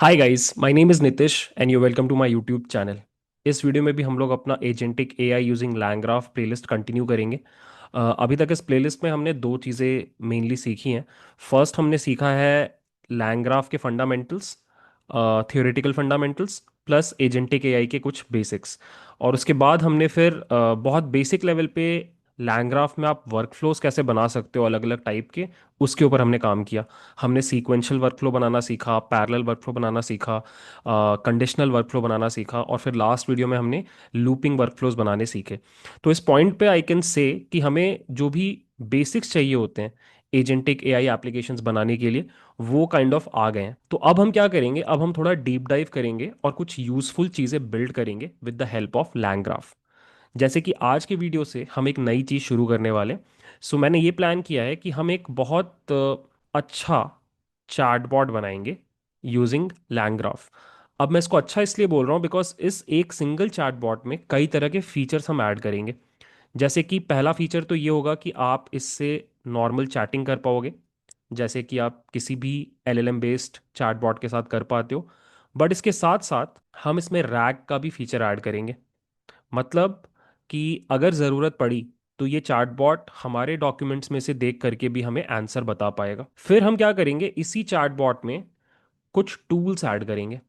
Hi guys, my name is Nitish and you welcome to my YouTube channel. इस video में भी हम लोग अपना agentic AI using LangGraph playlist continue करेंगे। अभी तक इस प्लेलिस्ट में हमने दो चीज़ें मेनली सीखी हैं। फर्स्ट हमने सीखा है लैंग्राफ के fundamentals, theoretical fundamentals plus agentic AI के कुछ बेसिक्स। और उसके बाद हमने फिर बहुत बेसिक लेवल पे लैंग्राफ में आप वर्कफ्लोज कैसे बना सकते हो अलग अलग टाइप के, उसके ऊपर हमने काम किया। हमने सीक्वेंशियल वर्कफ्लो बनाना सीखा, पैरेलल वर्कफ्लो बनाना सीखा, कंडीशनल वर्कफ्लो बनाना सीखा, और फिर लास्ट वीडियो में हमने लूपिंग वर्कफ्लोज बनाने सीखे। तो इस पॉइंट पे आई कैन से कि हमें जो भी बेसिक्स चाहिए होते हैं एजेंटिक एआई एप्लीकेशंस बनाने के लिए, वो काइंड ऑफ आ गए हैं। तो अब हम क्या करेंगे, अब हम थोड़ा डीप डाइव करेंगे और कुछ यूजफुल चीज़ें बिल्ड करेंगे विद द हेल्प ऑफ लैंग्राफ। जैसे कि आज के वीडियो से हम एक नई चीज़ शुरू करने वाले हैं। सो मैंने ये प्लान किया है कि हम एक बहुत अच्छा चैटबॉट बनाएंगे यूजिंग लैंग्राफ। अब मैं इसको अच्छा इसलिए बोल रहा हूँ बिकॉज इस एक सिंगल चैटबॉट में कई तरह के फीचर्स हम ऐड करेंगे। जैसे कि पहला फीचर तो ये होगा कि आप इससे नॉर्मल चैटिंग कर पाओगे, जैसे कि आप किसी भी एलएलएम बेस्ड चैटबॉट के साथ कर पाते हो। बट इसके साथ साथ हम इसमें रैग का भी फीचर ऐड करेंगे। मतलब कि अगर ज़रूरत पड़ी तो ये चैटबॉट हमारे डॉक्यूमेंट्स में से देख करके भी हमें आंसर बता पाएगा। फिर हम क्या करेंगे, इसी चैटबॉट में कुछ टूल्स ऐड करेंगे।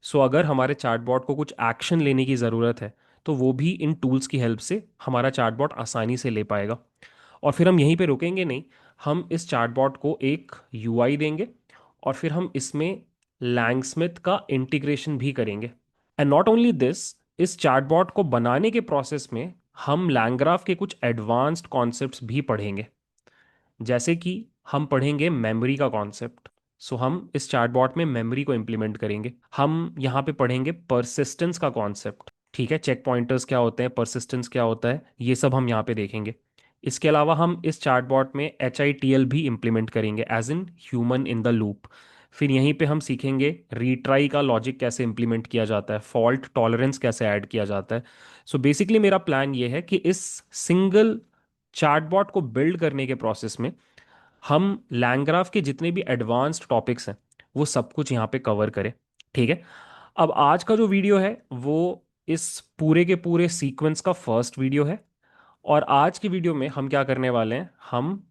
सो अगर हमारे चैटबॉट को कुछ एक्शन लेने की ज़रूरत है तो वो भी इन टूल्स की हेल्प से हमारा चैटबॉट आसानी से ले पाएगा। और फिर हम यहीं पे रुकेंगे नहीं, हम इस चैटबॉट को एक यूआई देंगे और फिर हम इसमें लैंगस्मिथ का इंटीग्रेशन भी करेंगे। एंड नॉट ओनली दिस, इस चैटबॉट को बनाने के प्रोसेस में हम लैंग्राफ के कुछ एडवांस्ड कॉन्सेप्ट्स भी पढ़ेंगे। जैसे कि हम पढ़ेंगे मेमोरी का कॉन्सेप्ट। सो हम इस चैटबॉट में मेमोरी को इम्प्लीमेंट करेंगे। हम यहाँ पे पढ़ेंगे परसिस्टेंस का कॉन्सेप्ट। ठीक है, चेक पॉइंटर्स क्या होते हैं, परसिस्टेंस क्या होता है, ये सब हम यहाँ पे देखेंगे। इसके अलावा हम इस चैटबॉट में HITL भी इम्प्लीमेंट करेंगे, as in human in the loop. फिर यहीं पे हम सीखेंगे रीट्राई का लॉजिक कैसे इम्प्लीमेंट किया जाता है, फॉल्ट टॉलरेंस कैसे ऐड किया जाता है। सो बेसिकली मेरा प्लान ये है कि इस सिंगल चैटबॉट को बिल्ड करने के प्रोसेस में हम लैंग्राफ के जितने भी एडवांस्ड टॉपिक्स हैं वो सब कुछ यहाँ पे कवर करें। ठीक है। अब आज का जो वीडियो है वो इस पूरे के पूरे सीक्वेंस का फर्स्ट वीडियो है। और आज की वीडियो में हम क्या करने वाले हैं, हम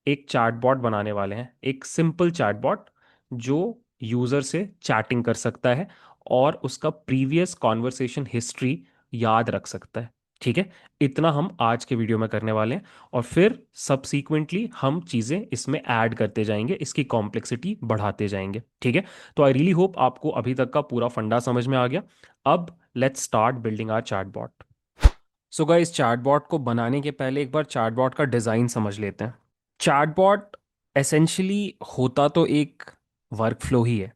एक चैटबॉट बनाने वाले हैं, एक सिंपल चैटबॉट जो यूजर से चैटिंग कर सकता है और उसका प्रीवियस कॉन्वर्सेशन हिस्ट्री याद रख सकता है। ठीक है, इतना हम आज के वीडियो में करने वाले हैं। और फिर सबसीक्वेंटली हम चीज़ें इसमें ऐड करते जाएंगे, इसकी कॉम्प्लेक्सिटी बढ़ाते जाएंगे। ठीक है। तो आई रियली होप आपको अभी तक का पूरा फंडा समझ में आ गया। अब let's start building our chatbot. So guys, chatbot को बनाने के पहले एक बार चैटबॉट का डिज़ाइन समझ लेते हैं। चैटबॉट एसेंशियली होता तो एक वर्कफ्लो ही है।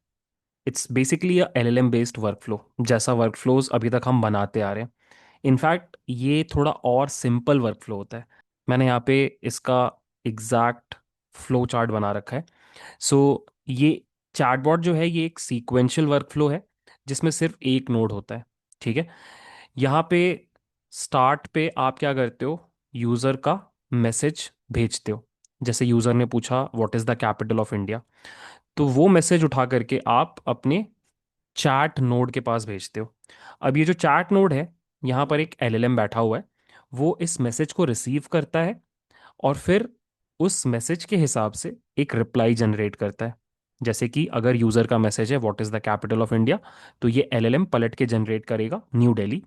It's basically a LLM based workflow, जैसा वर्कफ्लोज अभी तक हम बनाते आ रहे हैं। इनफैक्ट ये थोड़ा और सिंपल वर्कफ्लो होता है। मैंने यहाँ पे इसका एग्जैक्ट फ्लो चार्ट बना रखा है। सो ये चैटबॉट जो है ये एक सीक्वेंशियल वर्कफ्लो है जिसमें सिर्फ एक नोड होता है। ठीक है। यहाँ पे स्टार्ट पे आप क्या करते हो, यूज़र का मैसेज भेजते हो। जैसे यूज़र ने पूछा what is the capital of India, तो वो मैसेज उठा करके आप अपने चैट नोड के पास भेजते हो। अब ये जो चैट नोड है, यहाँ पर एक LLM बैठा हुआ है, वो इस मैसेज को रिसीव करता है और फिर उस मैसेज के हिसाब से एक रिप्लाई जनरेट करता है। जैसे कि अगर यूज़र का मैसेज है what is the capital of India, तो ये LLM पलट के जनरेट करेगा न्यू दिल्ली,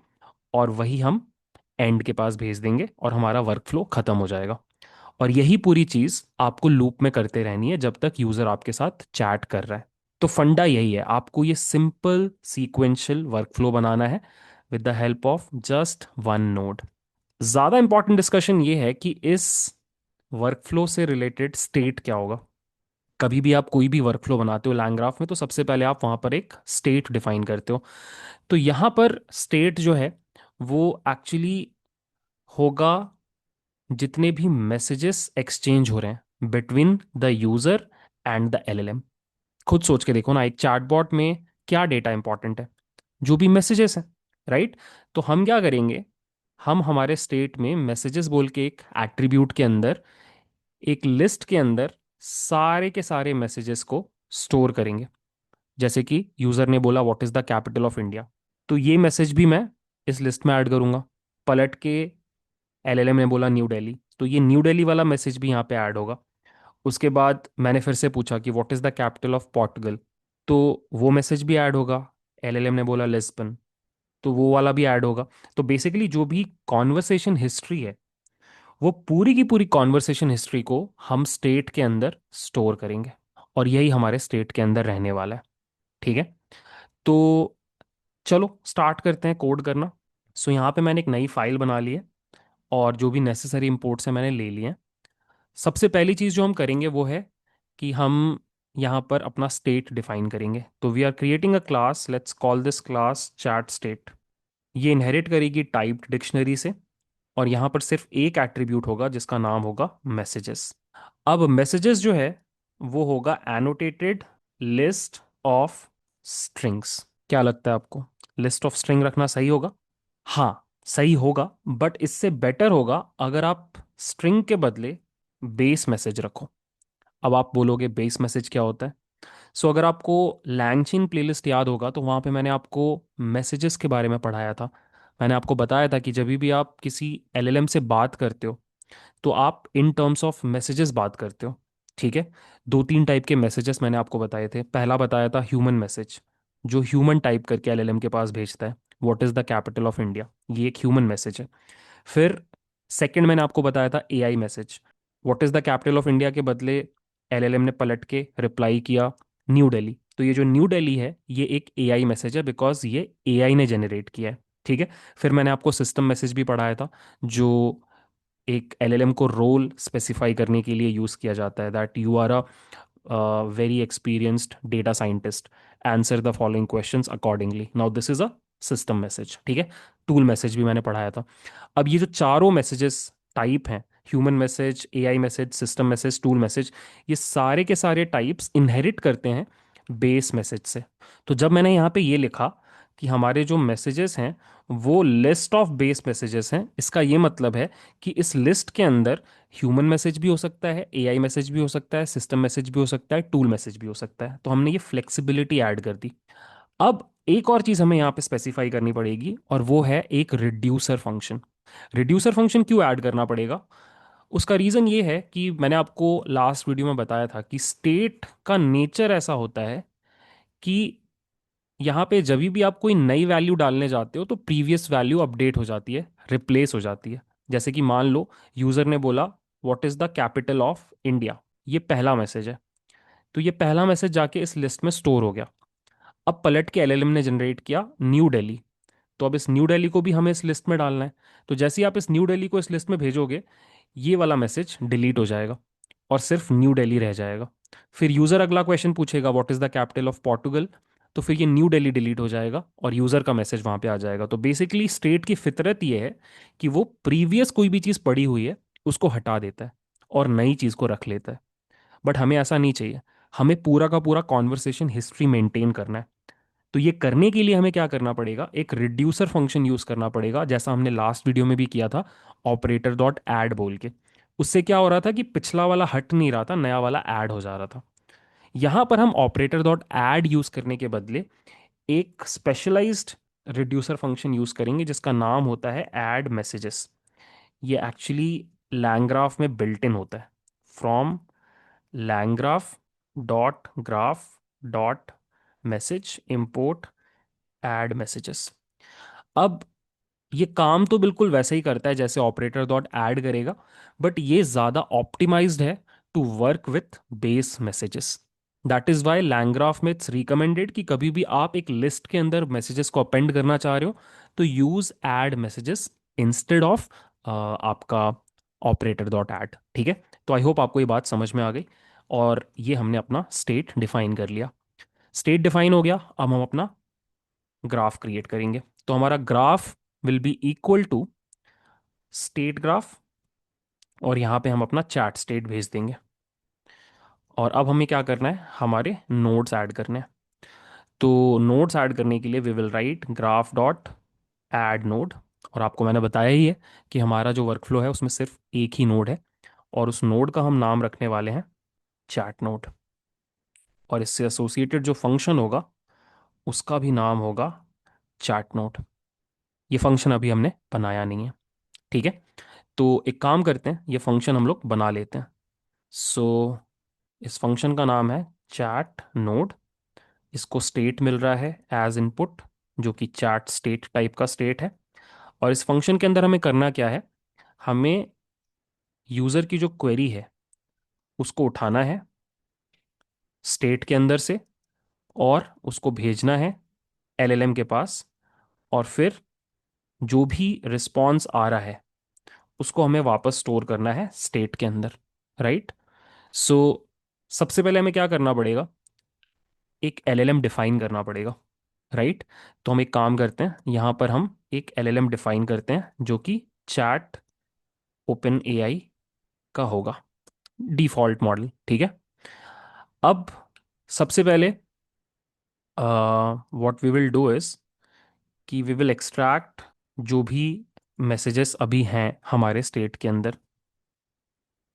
और वही हम एंड के पास भेज देंगे और हमारा वर्कफ्लो खत्म हो जाएगा। और यही पूरी चीज़ आपको लूप में करते रहनी है जब तक यूज़र आपके साथ चैट कर रहा है। तो फंडा यही है, आपको ये सिंपल सीक्वेंशियल वर्कफ्लो बनाना है with the help of just one node. ज़्यादा इंपॉर्टेंट डिस्कशन ये है कि इस वर्कफ्लो से रिलेटेड स्टेट क्या होगा। कभी भी आप कोई भी वर्कफ्लो बनाते हो लैंग्राफ में तो सबसे पहले आप वहाँ पर एक स्टेट डिफाइन करते हो। तो यहाँ पर स्टेट जो है वो एक्चुअली होगा जितने भी मैसेजेस एक्सचेंज हो रहे हैं between the user and the LLM। खुद सोच के देखो ना, एक चैटबॉट में क्या डेटा इंपॉर्टेंट है, जो भी मैसेजेस हैं, राइट। तो हम क्या करेंगे, हम हमारे स्टेट में मैसेजेस बोल के एक एट्रीब्यूट के अंदर, एक लिस्ट के अंदर सारे के सारे मैसेजेस को स्टोर करेंगे। जैसे कि यूजर ने बोला what is the capital of India, तो ये मैसेज भी मैं इस लिस्ट में ऐड करूंगा। पलट के एलएलएम ने बोला न्यू दिल्ली, तो ये न्यू दिल्ली वाला मैसेज भी यहाँ पे ऐड होगा। उसके बाद मैंने फिर से पूछा कि what is the capital of Portugal, तो वो मैसेज भी ऐड होगा। एलएलएम ने बोला लिस्बन, तो वो वाला भी ऐड होगा। तो बेसिकली जो भी कॉन्वर्सेशन हिस्ट्री है, वो पूरी की पूरी कॉन्वर्सेशन हिस्ट्री को हम स्टेट के अंदर स्टोर करेंगे, और यही हमारे स्टेट के अंदर रहने वाला है। ठीक है, तो चलो स्टार्ट करते हैं कोड करना। सो यहाँ पे मैंने एक नई फाइल बना ली है, और जो भी नेसेसरी इंपोर्ट्स हैं मैंने ले लिए हैं। सबसे पहली चीज़ जो हम करेंगे वो है कि हम यहाँ पर अपना स्टेट डिफाइन करेंगे। तो we are creating a class, let's call this class chat state. ये इनहेरिट करेगी टाइप्ड डिक्शनरी से, और यहाँ पर सिर्फ एक एट्रीब्यूट होगा जिसका नाम होगा मैसेजेस। अब मैसेजेस जो है वो होगा एनोटेटेड लिस्ट ऑफ स्ट्रिंग्स। क्या लगता है आपको, लिस्ट ऑफ स्ट्रिंग रखना सही होगा? हाँ, सही होगा, बट इससे बेटर होगा अगर आप स्ट्रिंग के बदले बेस मैसेज रखो। अब आप बोलोगे बेस मैसेज क्या होता है? सो अगर आपको लैंगचिन प्लेलिस्ट याद होगा तो वहाँ पे मैंने आपको मैसेजेस के बारे में पढ़ाया था। मैंने आपको बताया था कि जब भी आप किसी एलएलएम से बात करते हो तो आप इन टर्म्स ऑफ मैसेजेस बात करते हो। ठीक है, दो तीन टाइप के मैसेजेस मैंने आपको बताए थे। पहला बताया था ह्यूमन मैसेज, जो ह्यूमन टाइप करके एलएलएम के पास भेजता है, what is the capital of India, ये एक ह्यूमन मैसेज है। फिर सेकंड मैंने आपको बताया था AI message, what is the capital of India के बदले एलएलएम ने पलट के रिप्लाई किया न्यू दिल्ली। तो ये जो न्यू दिल्ली है ये एक एआई मैसेज है, बिकॉज ये एआई ने जनरेट किया है। ठीक है, फिर मैंने आपको सिस्टम मैसेज भी पढ़ाया था, जो एक एलएलएम को रोल स्पेसिफाई करने के लिए यूज़ किया जाता है, that you are a very experienced data scientist, answer the following questions accordingly. Now this is a system message. ठीक है, टूल मैसेज भी मैंने पढ़ाया था। अब ये जो चारों मैसेजेस टाइप हैं, human message, AI message, system message, tool message, ये सारे के सारे टाइप्स इनहेरिट करते हैं बेस मैसेज से। तो जब मैंने यहाँ पे ये लिखा कि हमारे जो मैसेजेस हैं वो लिस्ट ऑफ बेस मैसेजेस हैं, इसका ये मतलब है कि इस लिस्ट के अंदर ह्यूमन मैसेज भी हो सकता है, एआई मैसेज भी हो सकता है, सिस्टम मैसेज भी हो सकता है, टूल मैसेज भी हो सकता है। तो हमने ये फ्लेक्सिबिलिटी ऐड कर दी। अब एक और चीज हमें यहाँ पे स्पेसिफाई करनी पड़ेगी, और वो है एक रिड्यूसर फंक्शन। रिड्यूसर फंक्शन क्यों ऐड करना पड़ेगा? उसका रीजन ये है कि मैंने आपको लास्ट वीडियो में बताया था कि स्टेट का नेचर ऐसा होता है कि यहाँ पे जब भी आप कोई नई वैल्यू डालने जाते हो तो प्रीवियस वैल्यू अपडेट हो जाती है, रिप्लेस हो जाती है। जैसे कि मान लो यूजर ने बोला what is the capital of India, ये पहला मैसेज है, तो ये पहला मैसेज जाके इस लिस्ट में स्टोर हो गया। अब पलट के एलएलएम ने जनरेट किया न्यू दिल्ली, तो अब इस न्यू दिल्ली को भी हमें इस लिस्ट में डालना है। तो जैसे ही आप इस न्यू दिल्ली को इस लिस्ट में भेजोगे, ये वाला मैसेज डिलीट हो जाएगा और सिर्फ न्यू दिल्ली रह जाएगा। फिर यूजर अगला क्वेश्चन पूछेगा what is the capital of Portugal, तो फिर ये न्यू दिल्ली डिलीट हो जाएगा और यूजर का मैसेज वहां पे आ जाएगा। तो बेसिकली स्टेट की फितरत ये है कि वो प्रीवियस कोई भी चीज पड़ी हुई है उसको हटा देता है और नई चीज को रख लेता है। बट हमें ऐसा नहीं चाहिए, हमें पूरा का पूरा कॉन्वर्सेशन हिस्ट्री मेंटेन करना है। तो ये करने के लिए हमें क्या करना पड़ेगा, एक रिड्यूसर फंक्शन यूज करना पड़ेगा, जैसा हमने लास्ट वीडियो में भी किया था, ऑपरेटर डॉट ऐड बोल के। उससे क्या हो रहा था कि पिछला वाला हट नहीं रहा था, नया वाला ऐड हो जा रहा था। यहां पर हम ऑपरेटर डॉट ऐड यूज करने के बदले एक स्पेशलाइज्ड रिड्यूसर फंक्शन यूज करेंगे जिसका नाम होता है ऐड मैसेजेस। ये एक्चुअली लैंग्राफ में बिल्ट इन होता है। From LangGraph dot graph dot message import add messages. अब ये काम तो बिल्कुल वैसे ही करता है जैसे ऑपरेटर डॉट ऐड करेगा, बट ये ज़्यादा ऑप्टिमाइज्ड है to work with base messages. That is why LangGraph में इट्स रिकमेंडेड कि कभी भी आप एक लिस्ट के अंदर मैसेजेस को अपेंड करना चाह रहे हो तो use add messages instead of आपका ऑपरेटर डॉट ऐड। ठीक है, तो आई होप आपको ये बात समझ में आ गई, और ये हमने अपना स्टेट डिफाइन कर लिया। स्टेट डिफाइन हो गया, अब हम अपना ग्राफ क्रिएट करेंगे। तो हमारा graph will be equal to state graph, और यहाँ पे हम अपना चैट स्टेट भेज देंगे। और अब हमें क्या करना है, हमारे नोड्स ऐड करने हैं। तो नोड्स ऐड करने के लिए we will write graph dot add node. और आपको मैंने बताया ही है कि हमारा जो वर्कफ्लो है उसमें सिर्फ एक ही नोड है, और उस नोड का हम नाम रखने वाले हैं चैट नोड। और इससे एसोसिएटेड जो फंक्शन होगा उसका भी नाम होगा चैट नोड। ये फंक्शन अभी हमने बनाया नहीं है, ठीक है। तो एक काम करते हैं, ये फंक्शन हम लोग बना लेते हैं। सो इस फंक्शन का नाम है चैट नोड। इसको स्टेट मिल रहा है एज इनपुट, जो कि चैट स्टेट टाइप का स्टेट है। और इस फंक्शन के अंदर हमें करना क्या है, हमें यूज़र की जो क्वेरी है उसको उठाना है स्टेट के अंदर से, और उसको भेजना है एलएलएम के पास। और फिर जो भी रिस्पॉन्स आ रहा है उसको हमें वापस स्टोर करना है स्टेट के अंदर, राइट। सो सबसे पहले हमें क्या करना पड़ेगा, एक एलएलएम डिफाइन करना पड़ेगा, राइट। तो हम एक काम करते हैं, यहाँ पर हम एक एलएलएम डिफाइन करते हैं जो कि चैट ओपन एआई का होगा, डिफॉल्ट मॉडल, ठीक है। अब सबसे पहले what we will do is कि वी विल एक्सट्रैक्ट जो भी मैसेजेस अभी हैं हमारे स्टेट के अंदर,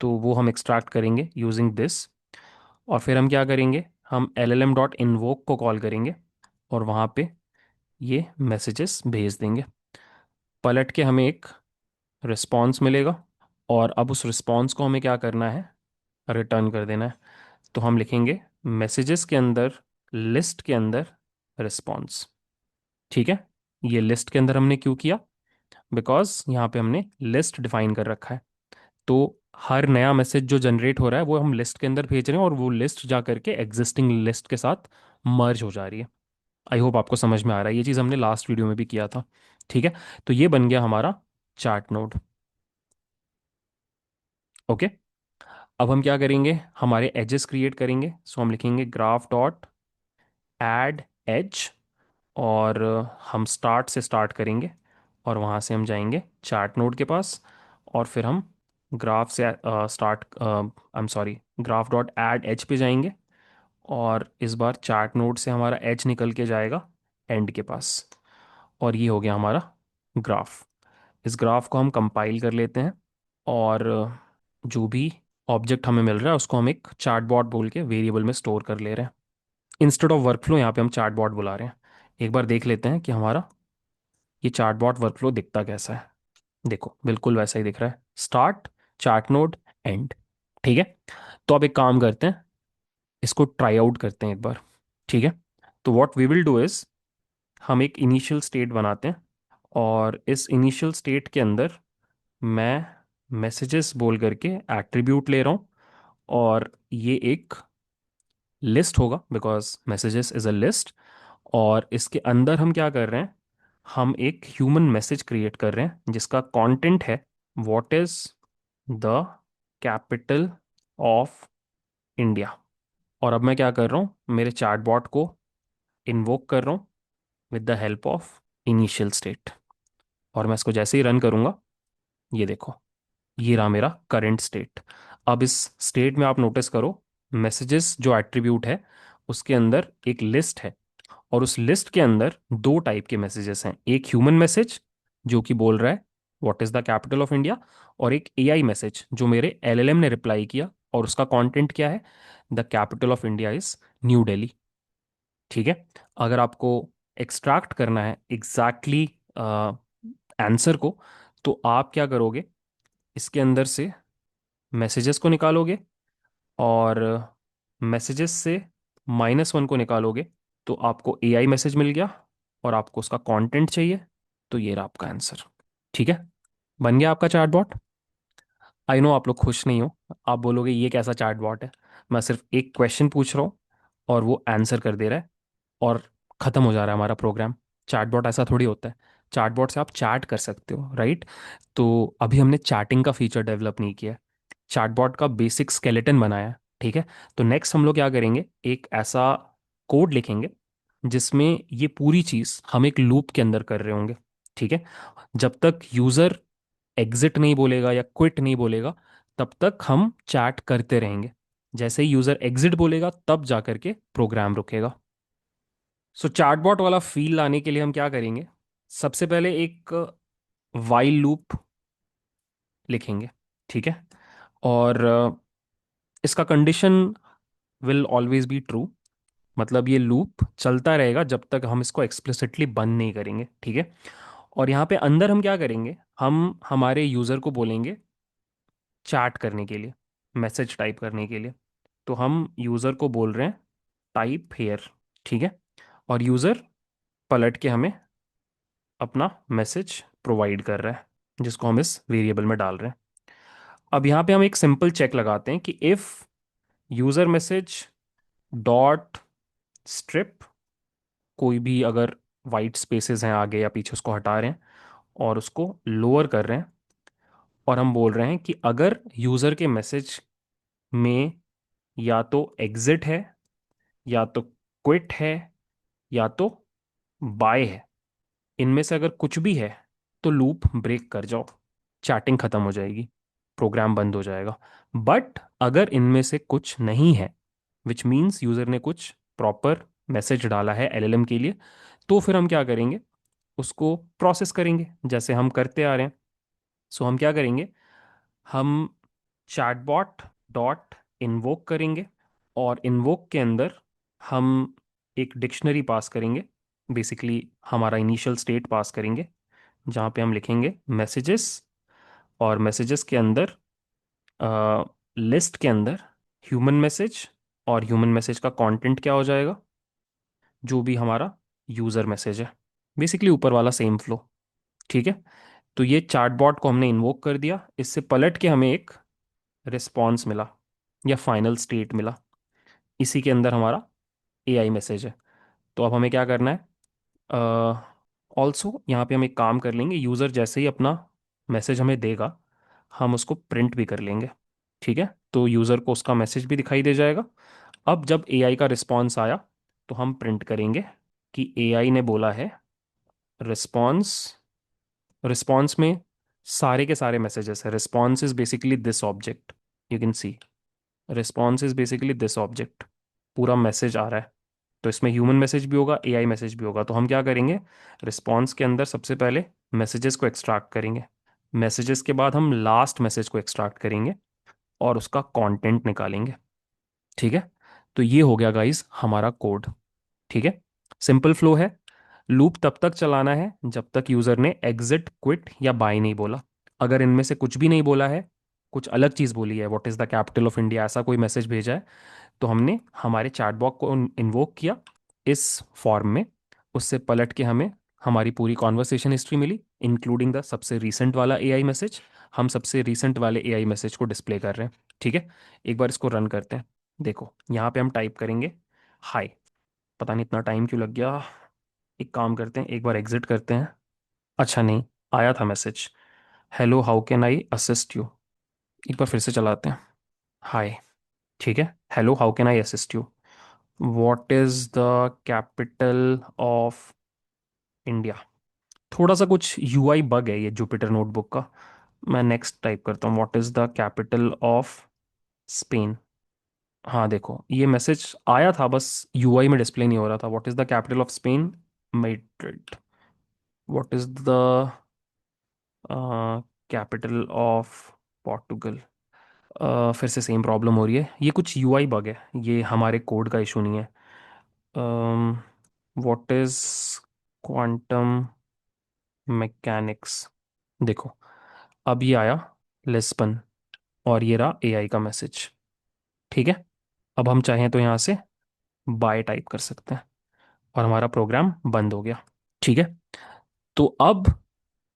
तो वो हम एक्सट्रैक्ट करेंगे यूजिंग दिस। और फिर हम क्या करेंगे, हम llm डॉट इन्वोक को कॉल करेंगे और वहाँ पे ये मैसेजेस भेज देंगे। पलट के हमें एक रिस्पॉन्स मिलेगा, और अब उस रिस्पॉन्स को हमें क्या करना है, रिटर्न कर देना है। तो हम लिखेंगे मैसेजेस के अंदर, लिस्ट के अंदर रिस्पॉन्स, ठीक है। ये लिस्ट के अंदर हमने क्यों किया, बिकॉज यहाँ पे हमने लिस्ट डिफाइन कर रखा है। तो हर नया मैसेज जो जनरेट हो रहा है वो हम लिस्ट के अंदर भेज रहे हैं, और वो लिस्ट जा करके एग्जिस्टिंग लिस्ट के साथ मर्ज हो जा रही है। आई होप आपको समझ में आ रहा है, ये चीज़ हमने लास्ट वीडियो में भी किया था, ठीक है। तो ये बन गया हमारा चार्ट नोड, ओके। अब हम क्या करेंगे, हमारे एजेस क्रिएट करेंगे। सो हम लिखेंगे ग्राफ डॉट एड एज, और हम स्टार्ट से स्टार्ट करेंगे, और वहाँ से हम जाएंगे चार्ट नोड के पास। और फिर हम ग्राफ से start, I am sorry, graph dot add edge पे जाएंगे, और इस बार चार्ट नोड से हमारा एज निकल के जाएगा एंड के पास। और ये हो गया हमारा ग्राफ। इस ग्राफ को हम कंपाइल कर लेते हैं, और जो भी ऑब्जेक्ट हमें मिल रहा है उसको हम एक चार्ट बॉट बोल के वेरिएबल में स्टोर कर ले रहे हैं। इंस्टेड ऑफ वर्कफ्लो यहाँ पे हम चार्ट बॉट बुला रहे हैं। एक बार देख लेते हैं कि हमारा ये चार्ट बॉट वर्कफ्लो दिखता कैसा है। देखो बिल्कुल वैसा ही दिख रहा है, स्टार्ट, चार्ट नोड, एंड, ठीक है। तो अब एक काम करते हैं, इसको ट्राई आउट करते हैं एक बार, ठीक है। तो what we will do is, हम एक इनिशियल स्टेट बनाते हैं, और इस इनिशियल स्टेट के अंदर मैं मैसेजेस बोल करके एट्रीब्यूट ले रहा हूँ, और ये एक लिस्ट होगा because messages is a list. और इसके अंदर हम क्या कर रहे हैं, हम एक ह्यूमन मैसेज क्रिएट कर रहे हैं जिसका कंटेंट है what is the capital of India. और अब मैं क्या कर रहा हूँ, मेरे चैटबॉट को इन्वोक कर रहा हूँ with the help of initial state. और मैं इसको जैसे ही रन करूँगा, ये देखो, ये रहा मेरा करंट स्टेट। अब इस स्टेट में आप नोटिस करो, मैसेजेस जो एट्रीब्यूट है उसके अंदर एक लिस्ट है, और उस लिस्ट के अंदर दो टाइप के मैसेजेस हैं, एक ह्यूमन मैसेज जो कि बोल रहा है what is the capital of India, और एक एआई मैसेज जो मेरे एलएलएम ने रिप्लाई किया, और उसका कंटेंट क्या है, the capital of India is new Delhi, ठीक है। अगर आपको एक्सट्रैक्ट करना है एग्जैक्टली आंसर को, तो आप क्या करोगे, इसके अंदर से मैसेजेस को निकालोगे, और मैसेजेस से -1 को निकालोगे, तो आपको एआई मैसेज मिल गया, और आपको उसका कंटेंट चाहिए, तो ये रहा आपका आंसर, ठीक है। बन गया आपका चैटबॉट। आई नो आप लोग खुश नहीं हो, आप बोलोगे ये कैसा चैटबॉट है, मैं सिर्फ एक क्वेश्चन पूछ रहा हूँ और वो आंसर कर दे रहा है, और ख़त्म हो जा रहा है हमारा प्रोग्राम। चैटबॉट ऐसा थोड़ी होता है, चैटबॉट से आप चैट कर सकते हो, राइट। तो अभी हमने चैटिंग का फीचर डेवलप नहीं किया है, चैटबॉट का बेसिक स्केलेटन बनाया है, ठीक है। तो नेक्स्ट हम लोग क्या करेंगे, एक ऐसा कोड लिखेंगे जिसमें ये पूरी चीज़ हम एक लूप के अंदर कर रहे होंगे, ठीक है। जब तक यूज़र एग्जिट नहीं बोलेगा या क्विट नहीं बोलेगा, तब तक हम चैट करते रहेंगे। जैसे ही यूज़र एग्जिट बोलेगा तब जा करके प्रोग्राम रुकेगा। सो चार्टबॉट वाला फील लाने के लिए हम क्या करेंगे, सबसे पहले एक वाइल लूप लिखेंगे, ठीक है। और इसका condition will always be true, मतलब ये लूप चलता रहेगा जब तक हम इसको एक्सप्लिसिटली बंद नहीं करेंगे, ठीक है। और यहाँ पे अंदर हम क्या करेंगे, हम हमारे यूज़र को बोलेंगे चैट करने के लिए, मैसेज टाइप करने के लिए। तो हम यूज़र को बोल रहे हैं टाइप हेयर, ठीक है। और यूज़र पलट के हमें अपना मैसेज प्रोवाइड कर रहा है, जिसको हम इस वेरिएबल में डाल रहे हैं। अब यहाँ पे हम एक सिंपल चेक लगाते हैं कि if user message dot strip, कोई भी अगर वाइट स्पेसेस हैं आगे या पीछे उसको हटा रहे हैं और उसको लोअर कर रहे हैं, और हम बोल रहे हैं कि अगर यूज़र के मैसेज में या तो एग्जिट है, या तो क्विट है, या तो बाय है, इनमें से अगर कुछ भी है तो लूप ब्रेक कर जाओ, चैटिंग खत्म हो जाएगी, प्रोग्राम बंद हो जाएगा। बट अगर इनमें से कुछ नहीं है, विच मीन्स यूजर ने कुछ प्रॉपर मैसेज डाला है एलएलएम के लिए, तो फिर हम क्या करेंगे, उसको प्रोसेस करेंगे जैसे हम करते आ रहे हैं। सो हम क्या करेंगे, हम चैटबॉट डॉट इन्वोक करेंगे, और इन्वोक के अंदर हम एक डिक्शनरी पास करेंगे, बेसिकली हमारा इनिशियल स्टेट पास करेंगे, जहाँ पे हम लिखेंगे मैसेजेस, और मैसेजेस के अंदर लिस्ट के अंदर ह्यूमन मैसेज, और ह्यूमन मैसेज का कंटेंट क्या हो जाएगा, जो भी हमारा यूज़र मैसेज है, बेसिकली ऊपर वाला सेम फ्लो, ठीक है। तो ये चैटबॉट को हमने इन्वोक कर दिया, इससे पलट के हमें एक रिस्पॉन्स मिला या फाइनल स्टेट मिला, इसी के अंदर हमारा एआई मैसेज है। तो अब हमें क्या करना है, ऑल्सो यहाँ पे हम एक काम कर लेंगे, यूज़र जैसे ही अपना मैसेज हमें देगा हम उसको प्रिंट भी कर लेंगे, ठीक है। तो यूज़र को उसका मैसेज भी दिखाई दे जाएगा। अब जब एआई का रिस्पॉन्स आया तो हम प्रिंट करेंगे कि एआई ने बोला है रिस्पॉन्स। रिस्पॉन्स में सारे के सारे मैसेजेस है, response is basically this object, you can see response is basically this object, पूरा मैसेज आ रहा है। तो इसमें ह्यूमन मैसेज भी होगा, एआई मैसेज भी होगा। तो हम क्या करेंगे, रिस्पॉन्स के अंदर सबसे पहले मैसेजेस को एक्सट्रैक्ट करेंगे, मैसेजेस के बाद हम लास्ट मैसेज को एक्सट्रैक्ट करेंगे और उसका कंटेंट निकालेंगे, ठीक है। तो ये हो गया गाइस हमारा कोड, ठीक है। सिंपल फ्लो है। लूप तब तक चलाना है जब तक यूजर ने एग्जिट क्विट या बाय नहीं बोला। अगर इनमें से कुछ भी नहीं बोला है, कुछ अलग चीज बोली है, what is the capital of India, ऐसा कोई मैसेज भेजा है, तो हमने हमारे चैटबॉट को इन्वोक किया इस फॉर्म में, उससे पलट के हमें हमारी पूरी कॉन्वर्सेशन हिस्ट्री मिली, इंक्लूडिंग द सबसे रीसेंट वाला एआई मैसेज। हम सबसे रीसेंट वाले एआई मैसेज को डिस्प्ले कर रहे हैं, ठीक है। एक बार इसको रन करते हैं। देखो यहाँ पे हम टाइप करेंगे हाय, पता नहीं इतना टाइम क्यों लग गया। एक काम करते हैं, एक बार एग्जिट करते हैं। अच्छा नहीं, आया था message, hello how can I assist you. एक बार फिर से चलाते हैं, हाय, ठीक है, hello how can I assist you, what is the capital of India. थोड़ा सा कुछ यूआई बग है ये जुपिटर नोटबुक का। मैं नेक्स्ट टाइप करता हूँ, what is the capital of Spain. हाँ देखो ये मैसेज आया था, बस यूआई में डिस्प्ले नहीं हो रहा था। What is the capital of Spain, Madrid. What is the capital of Portugal. फिर से सेम प्रॉब्लम हो रही है, ये कुछ यूआई बग है, ये हमारे कोड का इशू नहीं है। What is quantum mechanics. देखो अब ये आया लिस्बन, और ये रहा एआई का मैसेज, ठीक है। अब हम चाहें तो यहाँ से बाय टाइप कर सकते हैं और हमारा प्रोग्राम बंद हो गया, ठीक है। तो अब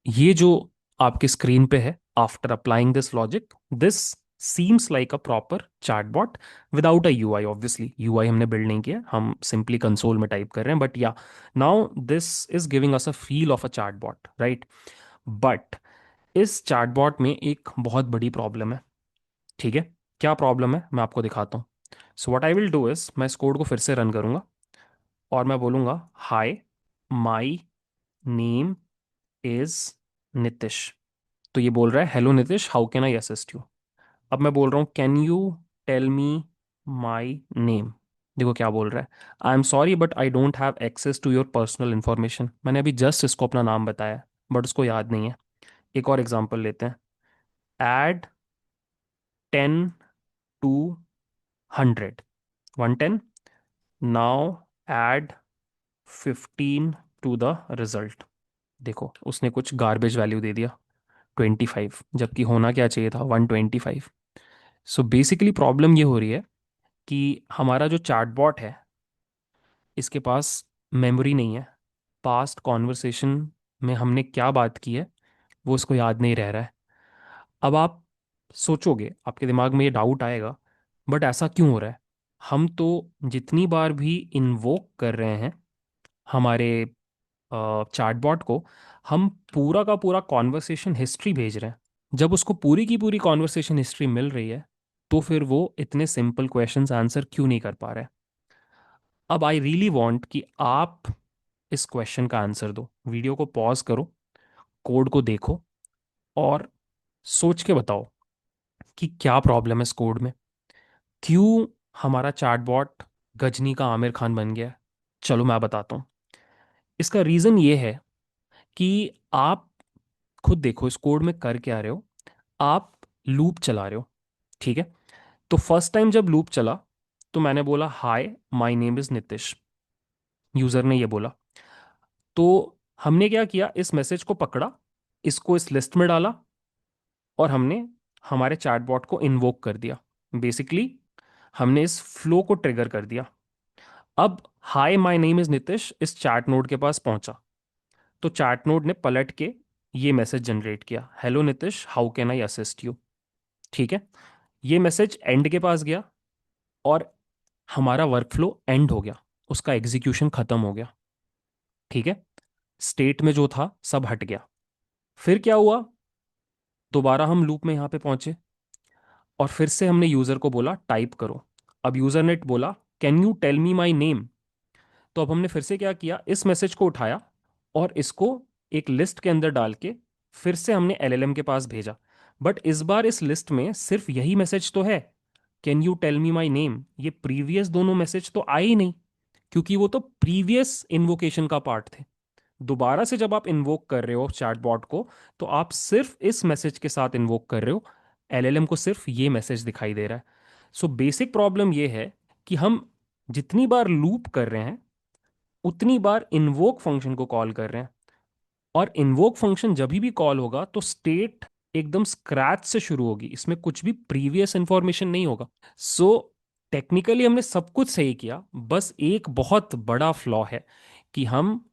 ये जो आपकी स्क्रीन पे है, after applying this logic, this seems like a proper chatbot without a UI. Obviously UI हमने बिल्ड नहीं किया, हम सिंपली कंसोल में टाइप कर रहे हैं, बट या now this is giving us a feel of a chatbot, right. But इस चैटबॉट में एक बहुत बड़ी प्रॉब्लम है, ठीक है। क्या प्रॉब्लम है मैं आपको दिखाता हूँ। So what I will do is, मैं इस कोड को फिर से रन करूंगा और मैं बोलूंगा hi my name is Nitish. तो ये बोल रहा है hello Nitish how can I assist you. अब मैं बोल रहा हूँ can you tell me my name. देखो क्या बोल रहा है, I am sorry but I don't have access to your personal information. मैंने अभी जस्ट इसको अपना नाम बताया बट उसको याद नहीं है। एक और एग्जांपल लेते हैं, add 10 to 100, 110 now add 15 to the result. देखो उसने कुछ गार्बेज वैल्यू दे दिया 25, जबकि होना क्या चाहिए था 125। सो बेसिकली प्रॉब्लम ये हो रही है कि हमारा जो चैटबॉट है इसके पास मेमोरी नहीं है। पास्ट कॉन्वर्सेशन में हमने क्या बात की है वो उसको याद नहीं रह रहा है। अब आप सोचोगे, आपके दिमाग में ये डाउट आएगा, बट ऐसा क्यों हो रहा है? हम तो जितनी बार भी इन्वोक कर रहे हैं हमारे चैटबॉट को, हम पूरा का पूरा कॉन्वर्सेशन हिस्ट्री भेज रहे हैं। जब उसको पूरी की पूरी कॉन्वर्सेशन हिस्ट्री मिल रही है तो फिर वो इतने सिंपल क्वेश्चंस आंसर क्यों नहीं कर पा रहा है? अब आई रियली वांट कि आप इस क्वेश्चन का आंसर दो। वीडियो को पॉज करो, कोड को देखो और सोच के बताओ कि क्या प्रॉब्लम है इस कोड में। क्यों हमारा चैटबॉट गजनी का आमिर खान बन गया है? चलो मैं बताता हूँ। इसका रीज़न ये है कि आप खुद देखो इस कोड में कर क्या रहे हो। आप लूप चला रहे हो, ठीक है? तो फर्स्ट टाइम जब लूप चला तो मैंने बोला hi my name is Nitish, user ने ये बोला। तो हमने क्या किया, इस मैसेज को पकड़ा, इसको इस लिस्ट में डाला और हमने हमारे चैटबॉट को इन्वोक कर दिया। बेसिकली हमने इस फ्लो को ट्रिगर कर दिया। अब हाय माय नेम इज नितिश इस चैट नोड के पास पहुंचा तो चैट नोड ने पलट के ये मैसेज जनरेट किया, hello Nitish how can I assist you. ठीक है, ये मैसेज एंड के पास गया और हमारा वर्कफ्लो एंड हो गया, उसका एग्जीक्यूशन खत्म हो गया। ठीक है, स्टेट में जो था सब हट गया। फिर क्या हुआ, दोबारा हम लूप में यहां पे पहुंचे और फिर से हमने यूजर को बोला टाइप करो। अब यूजर ने बोला can you tell me my name. तो अब हमने फिर से क्या किया, इस मैसेज को उठाया और इसको एक लिस्ट के अंदर डाल के फिर से हमने एलएलएम के पास भेजा। बट इस बार इस लिस्ट में सिर्फ यही मैसेज तो है, can you tell me my name. ये प्रीवियस दोनों मैसेज तो आए ही नहीं, क्योंकि वो तो प्रीवियस इन्वोकेशन का पार्ट थे। दोबारा से जब आप इन्वोक कर रहे हो चैटबॉट को तो आप सिर्फ इस मैसेज के साथ इन्वोक कर रहे हो, एलएलएम को सिर्फ ये मैसेज दिखाई दे रहा है। सो बेसिक प्रॉब्लम ये है कि हम जितनी बार लूप कर रहे हैं उतनी बार इन्वोक फंक्शन को कॉल कर रहे हैं, और इन्वोक फंक्शन जब भी कॉल होगा तो स्टेट एकदम स्क्रैच से शुरू होगी, इसमें कुछ भी प्रीवियस इंफॉर्मेशन नहीं होगा। सो टेक्निकली हमने सब कुछ सही किया, बस एक बहुत बड़ा फ्लॉ है कि हम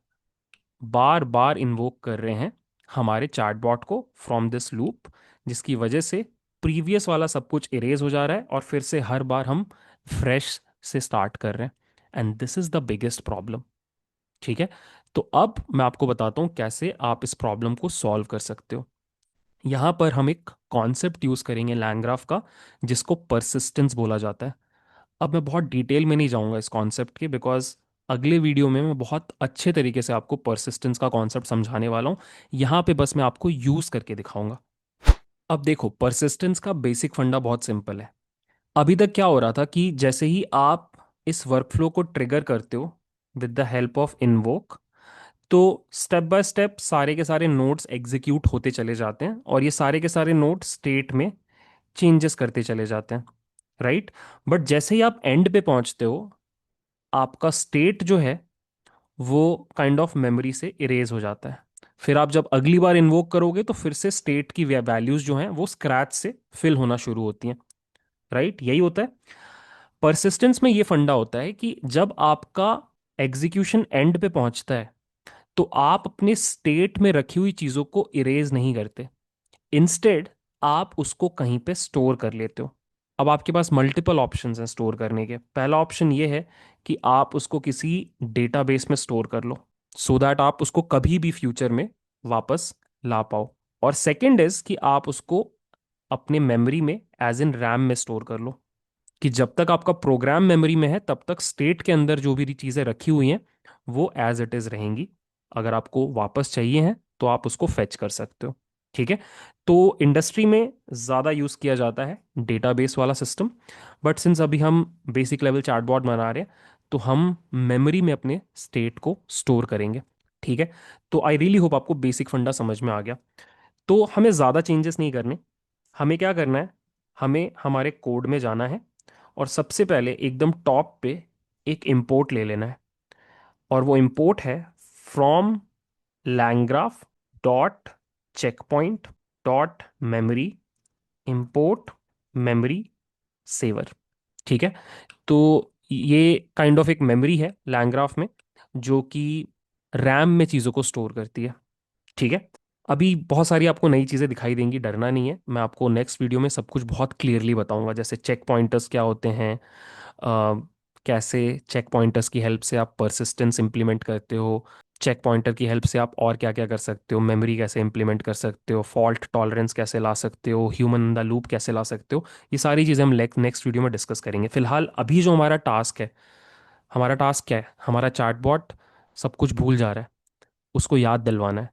बार बार इन्वोक कर रहे हैं हमारे चैटबॉट को फ्रॉम दिस लूप, जिसकी वजह से प्रीवियस वाला सब कुछ इरेज हो जा रहा है और फिर से हर बार हम फ्रेश से स्टार्ट कर रहे हैं। And this is the biggest problem. ठीक है, तो अब मैं आपको बताता हूँ कैसे आप इस प्रॉब्लम को सॉल्व कर सकते हो। यहाँ पर हम एक कॉन्सेप्ट यूज करेंगे लैंग्राफ का, जिसको परसिस्टेंस बोला जाता है। अब मैं बहुत डिटेल में नहीं जाऊंगा इस कॉन्सेप्ट के, बिकॉज अगले वीडियो में मैं बहुत अच्छे तरीके से आपको परसिस्टेंस का कॉन्सेप्ट समझाने वाला हूँ। यहाँ पे बस मैं आपको यूज करके दिखाऊंगा। अब देखो परसिस्टेंस का बेसिक फंडा बहुत सिंपल है। अभी तक क्या हो रहा था कि जैसे ही आप इस वर्कफ्लो को ट्रिगर करते हो with the help of invoke, तो स्टेप बाय स्टेप सारे के सारे नोड्स एग्जीक्यूट होते चले जाते हैं और ये सारे के सारे नोड्स स्टेट में चेंजेस करते चले जाते हैं, राइट? बट जैसे ही आप एंड पे पहुंचते हो, आपका स्टेट जो है वो काइंड ऑफ मेमोरी से इरेज हो जाता है। फिर आप जब अगली बार इन्वोक करोगे तो फिर से स्टेट की वैल्यूज जो हैं वो स्क्रैच से फिल होना शुरू होती हैं, राइट? यही होता है परसिस्टेंस में। ये फंडा होता है कि जब आपका एग्जीक्यूशन एंड पे पहुंचता है तो आप अपने स्टेट में रखी हुई चीजों को इरेज नहीं करते, इंस्टेड आप उसको कहीं पे स्टोर कर लेते हो। अब आपके पास मल्टीपल ऑप्शंस हैं स्टोर करने के। पहला ऑप्शन ये है कि आप उसको किसी डेटाबेस में स्टोर कर लो, सो दैट आप उसको कभी भी फ्यूचर में वापस ला पाओ। और सेकंड इज कि आप उसको अपने मेमोरी में एज इन रैम में स्टोर कर लो, कि जब तक आपका प्रोग्राम मेमोरी में है तब तक स्टेट के अंदर जो भी चीज़ें रखी हुई हैं वो एज इट इज़ रहेंगी। अगर आपको वापस चाहिए हैं तो आप उसको फेच कर सकते हो। ठीक है, तो इंडस्ट्री में ज़्यादा यूज़ किया जाता है डेटाबेस वाला सिस्टम, बट सिंस अभी हम बेसिक लेवल चैटबॉट बना रहे हैं तो हम मेमोरी में अपने स्टेट को स्टोर करेंगे। ठीक है, तो आई रियली होप आपको बेसिक फंडा समझ में आ गया। तो हमें ज़्यादा चेंजेस नहीं करने। हमें क्या करना है, हमें हमारे कोड में जाना है और सबसे पहले एकदम टॉप पे एक इंपोर्ट ले लेना है, और वो इंपोर्ट है from LangGraph dot checkpoint dot memory import memory saver. ठीक है। तो ये काइंड ऑफ एक मेमोरी है लैंग्राफ में, जो कि रैम में चीज़ों को स्टोर करती है। ठीक है। अभी बहुत सारी आपको नई चीज़ें दिखाई देंगी, डरना नहीं है, मैं आपको नेक्स्ट वीडियो में सब कुछ बहुत क्लियरली बताऊंगा, जैसे चेक पॉइंटर्स क्या होते हैं, कैसे चेक पॉइंटर्स की हेल्प से आप परसिस्टेंस इंप्लीमेंट करते हो, चेक पॉइंटर की हेल्प से आप और क्या क्या कर सकते हो, मेमोरी कैसे इंप्लीमेंट कर सकते हो, फॉल्ट टॉलरेंस कैसे ला सकते हो, ह्यूमन इन द लूप कैसे ला सकते हो। ये सारी चीज़ें हम नेक्स्ट वीडियो में डिस्कस करेंगे। फिलहाल अभी जो हमारा टास्क है, हमारा टास्क क्या है, हमारा चैटबॉट सब कुछ भूल जा रहा है, उसको याद दिलवाना है।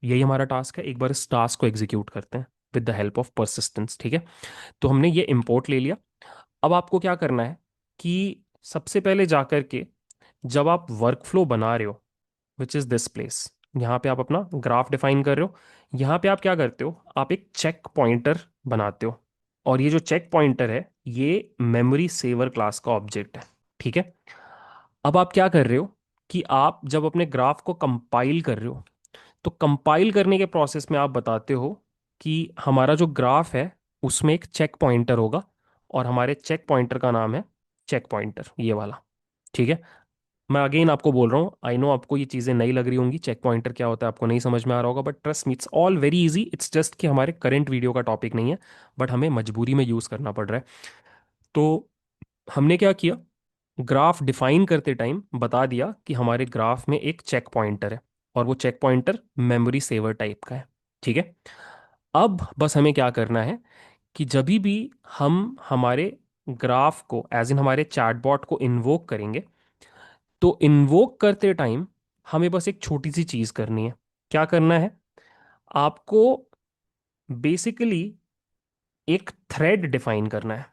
यही हमारा टास्क है। एक बार इस टास्क को एग्जीक्यूट करते हैं with the help of persistence. ठीक है। तो हमने ये इंपोर्ट ले लिया। अब आपको क्या करना है कि सबसे पहले जाकर के, जब आप वर्क फ्लो बना रहे हो, विच इज दिस प्लेस, यहाँ पे आप अपना ग्राफ डिफाइन कर रहे हो, यहाँ पे आप क्या करते हो, आप एक चेक पॉइंटर बनाते हो, और ये जो चेक पॉइंटर है ये मेमोरी सेवर क्लास का ऑब्जेक्ट है। ठीक है। अब आप क्या कर रहे हो कि आप जब अपने ग्राफ को कंपाइल कर रहे हो, तो कंपाइल करने के प्रोसेस में आप बताते हो कि हमारा जो ग्राफ है उसमें एक चेक पॉइंटर होगा, और हमारे चेक पॉइंटर का नाम है चेक पॉइंटर, ये वाला। ठीक है। मैं अगेन आपको बोल रहा हूँ, आई नो आपको ये चीज़ें नई लग रही होंगी, चेक पॉइंटर क्या होता है आपको नहीं समझ में आ रहा होगा, but trust me it's all very easy. It's just कि हमारे करंट वीडियो का टॉपिक नहीं है, बट हमें मजबूरी में यूज़ करना पड़ रहा है। तो हमने क्या किया, ग्राफ डिफाइन करते टाइम बता दिया कि हमारे ग्राफ में एक चेक पॉइंटर है, और वो checkpointer memory saver type का है। ठीक है। अब बस हमें क्या करना है कि जब भी हम हमारे ग्राफ को एज इन हमारे चैटबॉट को इन्वोक करेंगे, तो इन्वोक करते टाइम हमें बस एक छोटी सी चीज करनी है। क्या करना है, आपको बेसिकली एक थ्रेड डिफाइन करना है।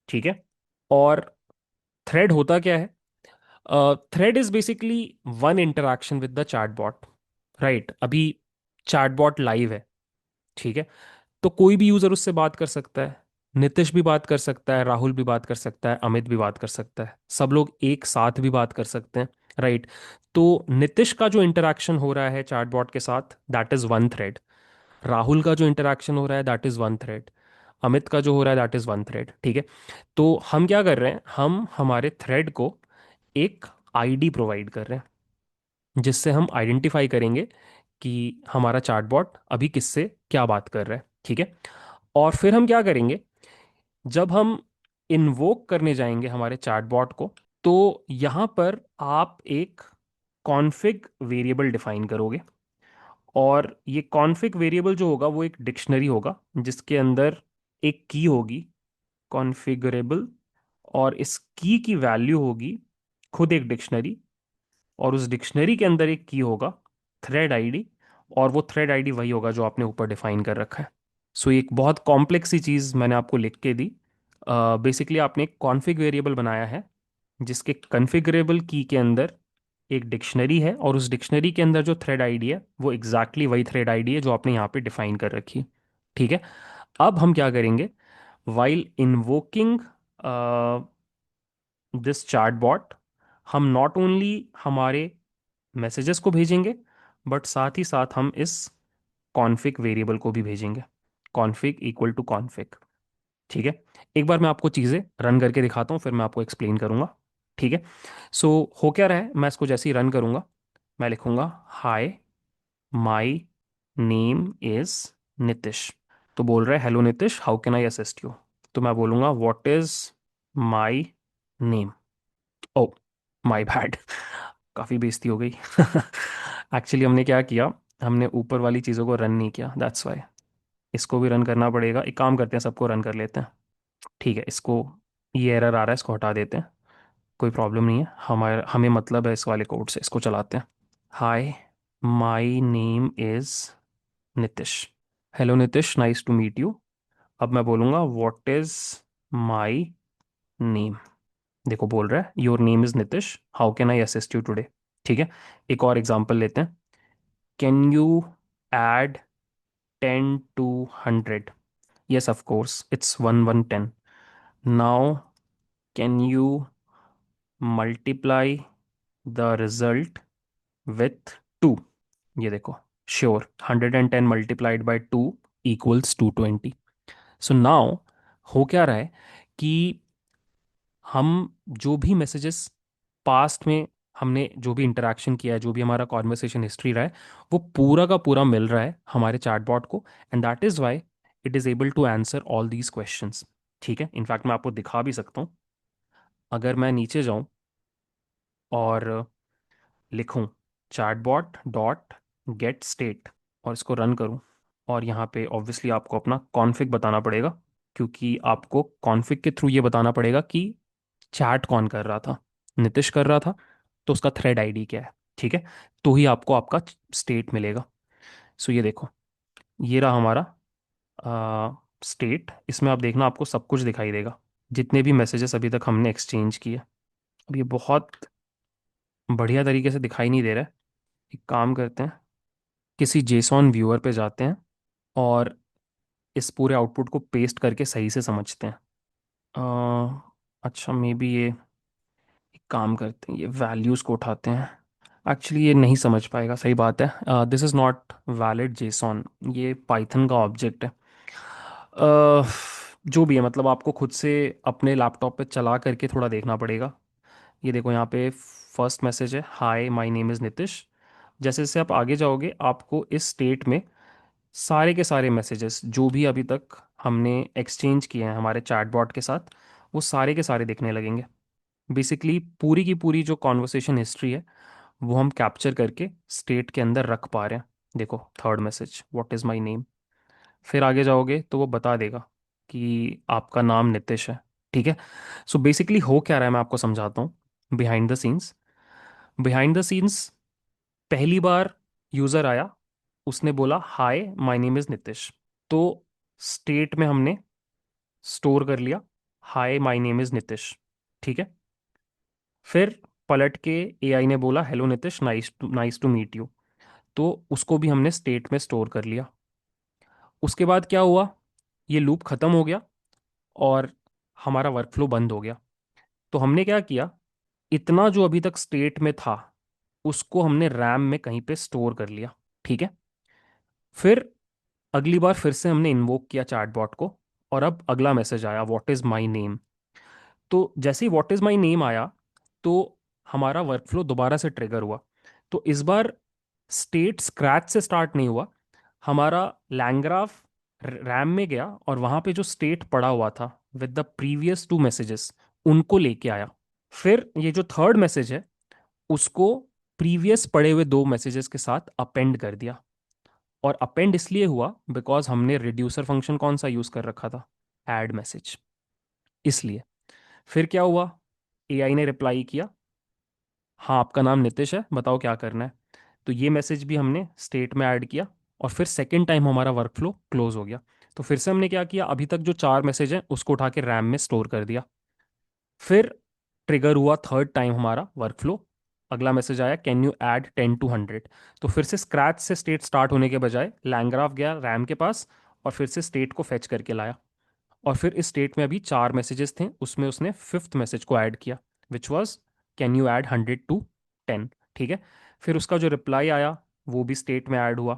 ठीक है। और थ्रेड होता क्या है, thread is basically one interaction with the chatbot. Right. अभी चैटबॉट लाइव है। ठीक है। तो कोई भी यूजर उससे बात कर सकता है, नितिश भी बात कर सकता है, राहुल भी बात कर सकता है, अमित भी बात कर सकता है, सब लोग एक साथ भी बात कर सकते हैं। राइट। तो नितिश का जो इंटरैक्शन हो रहा है चैटबॉट के साथ, that is one thread. Rahul का जो इंटरैक्शन हो रहा है, that is one thread. Amit का जो हो रहा है, दैट इज वन थ्रेड। ठीक है। तो हम क्या कर रहे हैं, हम हमारे थ्रेड को एक आईडी प्रोवाइड कर रहे हैं, जिससे हम आइडेंटिफाई करेंगे कि हमारा चैटबॉट अभी किससे क्या बात कर रहा है। ठीक है। और फिर हम क्या करेंगे, जब हम इन्वोक करने जाएंगे हमारे चैटबॉट को, तो यहाँ पर आप एक कॉन्फ़िग वेरिएबल डिफाइन करोगे, और ये कॉन्फ़िग वेरिएबल जो होगा वो एक डिक्शनरी होगा, जिसके अंदर एक की होगी कॉन्फ़िगरेबल, और इस की वैल्यू होगी खुद एक डिक्शनरी, और उस डिक्शनरी के अंदर एक की होगा थ्रेड आईडी, और वो थ्रेड आईडी वही होगा जो आपने ऊपर डिफाइन कर रखा है। सो एक बहुत कॉम्प्लेक्स सी चीज़ मैंने आपको लिख के दी। बेसिकली आपने एक कॉन्फ़िग वेरिएबल बनाया है, जिसके कॉन्फ़िगरेबल की के अंदर एक डिक्शनरी है, और उस डिक्शनरी के अंदर जो थ्रेड आईडी है वो एग्जैक्टली वही थ्रेड आईडी है जो आपने यहाँ पे डिफाइन कर रखी है। ठीक है। अब हम क्या करेंगे, वाइल इन्वोकिंग दिस चैटबॉट, हम नॉट ओनली हमारे मैसेजेस को भेजेंगे, बट साथ ही साथ हम इस कॉन्फ़िग वेरिएबल को भी भेजेंगे, कॉन्फ़िग इक्वल टू कॉन्फ़िग। ठीक है। एक बार मैं आपको चीज़ें रन करके दिखाता हूँ, फिर मैं आपको एक्सप्लेन करूँगा। ठीक है। सो हो क्या रहा है, मैं इसको जैसे ही रन करूँगा, मैं लिखूँगा हाय माई नेम इज़ नितिश। तो बोल रहा है hello Nitish, how can I assist you. तो मैं बोलूँगा what is my name. Oh my bad, काफ़ी बेइज्जती हो गई। एक्चुअली हमने क्या किया, हमने ऊपर वाली चीज़ों को रन नहीं किया, दैट्स वाई। इसको भी रन करना पड़ेगा। एक काम करते हैं, सबको रन कर लेते हैं। ठीक है। इसको, ये एरर आ रहा है, इसको हटा देते हैं, कोई प्रॉब्लम नहीं है, हमारे हमें मतलब है इस वाले कोड से। इसको चलाते हैं। Hi my name is Nitish. Hello Nitish, nice to meet you. अब मैं बोलूँगा व्हाट इज़ माय नेम। देखो बोल रहा है your name is Nitish, how can I assist you today. ठीक है। एक और एग्जांपल लेते हैं। Can you add 10 to 100? Yes of course, it's 1 1 10। Now can you multiply the result with 2। ये देखो, sure 110 multiplied by 2 equals 220। So now हो क्या रहा है कि हम जो भी मैसेजेस पास्ट में हमने जो भी इंटरेक्शन किया है, जो भी हमारा कॉन्वर्सेशन हिस्ट्री रहा है, वो पूरा का पूरा मिल रहा है हमारे चैटबॉट को। And that is why it is able to answer all these questions. ठीक है, इनफैक्ट मैं आपको दिखा भी सकता हूँ। अगर मैं नीचे जाऊं और लिखूं चैटबॉट डॉट गेट स्टेट और इसको रन करूं, और यहाँ पे ऑब्वियसली आपको अपना कॉन्फ़िग बताना पड़ेगा, क्योंकि आपको कॉन्फ़िग के थ्रू ये बताना पड़ेगा कि चैट कौन कर रहा था। नितिश कर रहा था, तो उसका थ्रेड आईडी क्या है। ठीक है, तो ही आपको आपका स्टेट मिलेगा। सो ये देखो, ये रहा हमारा स्टेट। इसमें आप देखना, आपको सब कुछ दिखाई देगा, जितने भी मैसेजेस अभी तक हमने एक्सचेंज किए। अब ये बहुत बढ़िया तरीके से दिखाई नहीं दे रहा है। एक काम करते हैं, किसी जेसॉन व्यूअर पे जाते हैं और इस पूरे आउटपुट को पेस्ट करके सही से समझते हैं। अच्छा, मे बी ये एक काम करते हैं, ये वैल्यूज़ को उठाते हैं। एक्चुअली ये नहीं समझ पाएगा, सही बात है। This is not valid JSON, ये पाइथन का ऑब्जेक्ट है। जो भी है, मतलब आपको खुद से अपने लैपटॉप पे चला करके थोड़ा देखना पड़ेगा। ये देखो, यहाँ पे फर्स्ट मैसेज है, हाय माय नेम इज़ नितिश। जैसे जैसे आप आगे जाओगे, आपको इस स्टेट में सारे के सारे मैसेजेस जो भी अभी तक हमने एक्सचेंज किए हैं हमारे चैटबॉट के साथ, वो सारे के सारे दिखने लगेंगे। बेसिकली पूरी की पूरी जो कॉन्वर्सेशन हिस्ट्री है, वो हम कैप्चर करके स्टेट के अंदर रख पा रहे हैं। देखो, third message, what is my name. फिर आगे जाओगे तो वो बता देगा कि आपका नाम नितिश है। ठीक है, सो बेसिकली हो क्या रहा है मैं आपको समझाता हूँ। Behind the scenes, behind the scenes पहली बार यूज़र आया, उसने बोला hi my name is Nitish, तो स्टेट में हमने स्टोर कर लिया hi my name is Nitish. ठीक है, फिर पलट के एआई ने बोला hello Nitish, nice to meet you, तो उसको भी हमने स्टेट में स्टोर कर लिया। उसके बाद क्या हुआ, ये लूप खत्म हो गया और हमारा वर्कफ्लो बंद हो गया। तो हमने क्या किया, इतना जो अभी तक स्टेट में था उसको हमने रैम में कहीं पे स्टोर कर लिया। ठीक है, फिर अगली बार फिर से हमने इन्वोक किया चैटबॉट को, और अब अगला मैसेज आया, व्हाट इज माय नेम। तो जैसे ही व्हाट इज माय नेम आया, तो हमारा वर्कफ्लो दोबारा से ट्रिगर हुआ। तो इस बार स्टेट स्क्रैच से स्टार्ट नहीं हुआ, हमारा लैंग्राफ रैम में गया और वहां पे जो स्टेट पड़ा हुआ था with the previous two messages, उनको लेके आया। फिर ये जो थर्ड मैसेज है, उसको प्रीवियस पड़े हुए दो मैसेजेस के साथ अपेंड कर दिया। और अपेंड इसलिए हुआ बिकॉज हमने रिड्यूसर फंक्शन कौन सा यूज कर रखा था, ऐड मैसेज, इसलिए। फिर क्या हुआ, एआई ने रिप्लाई किया, हाँ आपका नाम नितिश है, बताओ क्या करना है। तो ये मैसेज भी हमने स्टेट में ऐड किया, और फिर सेकेंड टाइम हमारा वर्कफ्लो क्लोज हो गया। तो फिर से हमने क्या किया, अभी तक जो चार मैसेज हैं उसको उठा के रैम में स्टोर कर दिया। फिर ट्रिगर हुआ थर्ड टाइम हमारा वर्कफ्लो, अगला मैसेज आया, कैन यू ऐड 10 to 100। तो फिर से स्क्रैच से स्टेट स्टार्ट होने के बजाय लैंग्राफ गया रैम के पास और फिर से स्टेट को फेच करके लाया। और फिर इस स्टेट में अभी चार मैसेजेस थे, उसमें उसने फिफ्थ मैसेज को ऐड किया, which was can you add 100 to 10। ठीक है, फिर उसका जो रिप्लाई आया वो भी स्टेट में ऐड हुआ।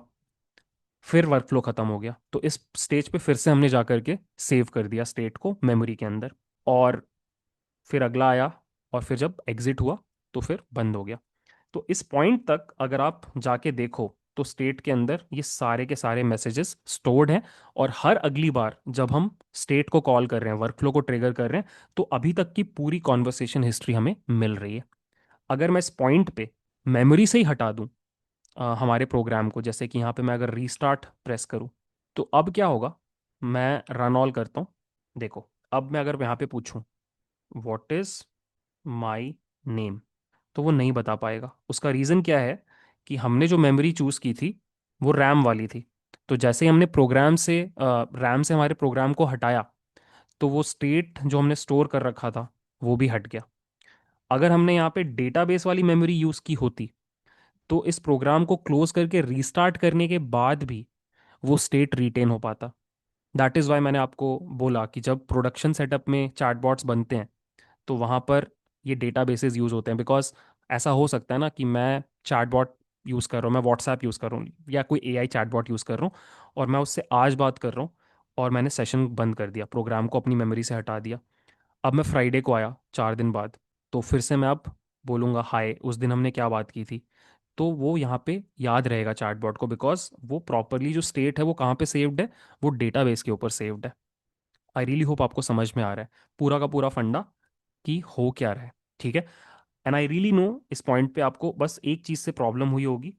फिर वर्कफ्लो खत्म हो गया, तो इस स्टेज पे फिर से हमने जा करके सेव कर दिया स्टेट को मेमोरी के अंदर। और फिर अगला आया, और फिर जब एग्जिट हुआ तो फिर बंद हो गया। तो इस पॉइंट तक अगर आप जाके देखो, तो स्टेट के अंदर ये सारे के सारे मैसेजेस स्टोर्ड हैं। और हर अगली बार जब हम स्टेट को कॉल कर रहे हैं, वर्कफ्लो को ट्रिगर कर रहे हैं, तो अभी तक की पूरी कॉन्वर्सेशन हिस्ट्री हमें मिल रही है। अगर मैं इस पॉइंट पे मेमोरी से ही हटा दूं हमारे प्रोग्राम को, जैसे कि यहाँ पे मैं अगर रीस्टार्ट प्रेस करूँ, तो अब क्या होगा, मैं रन ऑल करता हूँ। देखो, अब मैं अगर यहाँ पे पूछूं व्हाट इज माई नेम, तो वो नहीं बता पाएगा। उसका रीज़न क्या है कि हमने जो मेमोरी चूज़ की थी वो रैम वाली थी। तो जैसे ही हमने प्रोग्राम से रैम से हमारे प्रोग्राम को हटाया, तो वो स्टेट जो हमने स्टोर कर रखा था वो भी हट गया। अगर हमने यहाँ पे डेटाबेस वाली मेमोरी यूज़ की होती, तो इस प्रोग्राम को क्लोज करके रीस्टार्ट करने के बाद भी वो स्टेट रिटेन हो पाता। दैट इज़ वाई मैंने आपको बोला कि जब प्रोडक्शन सेटअप में चैटबॉट्स बनते हैं, तो वहाँ पर ये डेटाबेसेस यूज़ होते हैं, बिकॉज ऐसा हो सकता है ना कि मैं चैटबॉट यूज़ कर रहा हूँ, मैं व्हाट्सएप यूज़ कर रहा हूँ या कोई एआई चैटबॉट यूज़ कर रहा हूँ, और मैं उससे आज बात कर रहा हूँ और मैंने सेशन बंद कर दिया, प्रोग्राम को अपनी मेमोरी से हटा दिया। अब मैं फ्राइडे को आया 4 दिन बाद, तो फिर से मैं अब बोलूँगा हाय, उस दिन हमने क्या बात की थी। तो वो यहाँ पे याद रहेगा चैटबॉट को, बिकॉज वो प्रॉपरली जो स्टेट है वो कहाँ पे सेव्ड है, वो डेटाबेस के ऊपर सेव्ड है। आई रियली होप आपको समझ में आ रहा है पूरा का पूरा फंडा कि हो क्या रहा है। ठीक है। एंड आई रियली नो इस पॉइंट पे आपको बस एक चीज़ से प्रॉब्लम हुई होगी,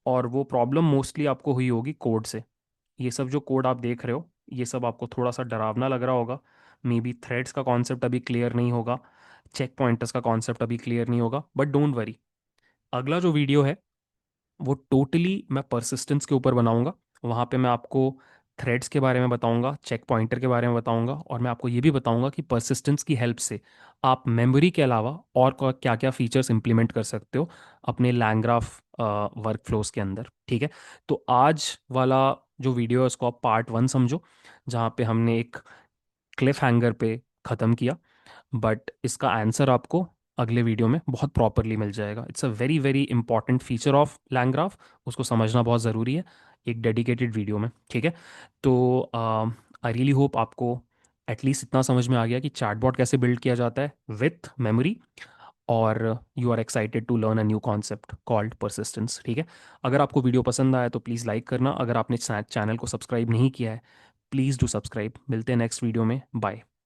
और वो प्रॉब्लम मोस्टली आपको हुई होगी कोड से। ये सब जो कोड आप देख रहे हो, ये सब आपको थोड़ा सा डरावना लग रहा होगा। मे बी थ्रेड्स का कॉन्सेप्ट अभी क्लियर नहीं होगा, चेक पॉइंटर्स का कॉन्सेप्ट अभी क्लियर नहीं होगा, बट डोंट वरी, अगला जो वीडियो है वो टोटली मैं परसिस्टेंस के ऊपर बनाऊंगा। वहाँ पे मैं आपको थ्रेड्स के बारे में बताऊंगा, चेक पॉइंटर के बारे में बताऊंगा, और मैं आपको ये भी बताऊंगा कि परसिस्टेंस की हेल्प से आप मेमोरी के अलावा और क्या क्या फीचर्स इंप्लीमेंट कर सकते हो अपने लैंग्राफ वर्क फ्लोज के अंदर। ठीक है। तो आज वाला जो वीडियो है उसको आप पार्ट 1 समझो, जहाँ पे हमने एक क्लिफ हैंगर पे ख़त्म किया, बट इसका आंसर आपको अगले वीडियो में बहुत प्रॉपरली मिल जाएगा। It's a very very important feature of लैंग्राफ, उसको समझना बहुत ज़रूरी है एक डेडिकेटेड वीडियो में। ठीक है। तो आई रियली होप आपको एटलीस्ट इतना समझ में आ गया कि चैटबॉट कैसे बिल्ड किया जाता है विथ मेमोरी, और you are excited to learn a new concept called persistence. ठीक है। अगर आपको वीडियो पसंद आया तो प्लीज़ लाइक करना, अगर आपने चैनल को सब्सक्राइब नहीं किया है प्लीज़ डू सब्सक्राइब। मिलते हैं नेक्स्ट वीडियो में, बाय।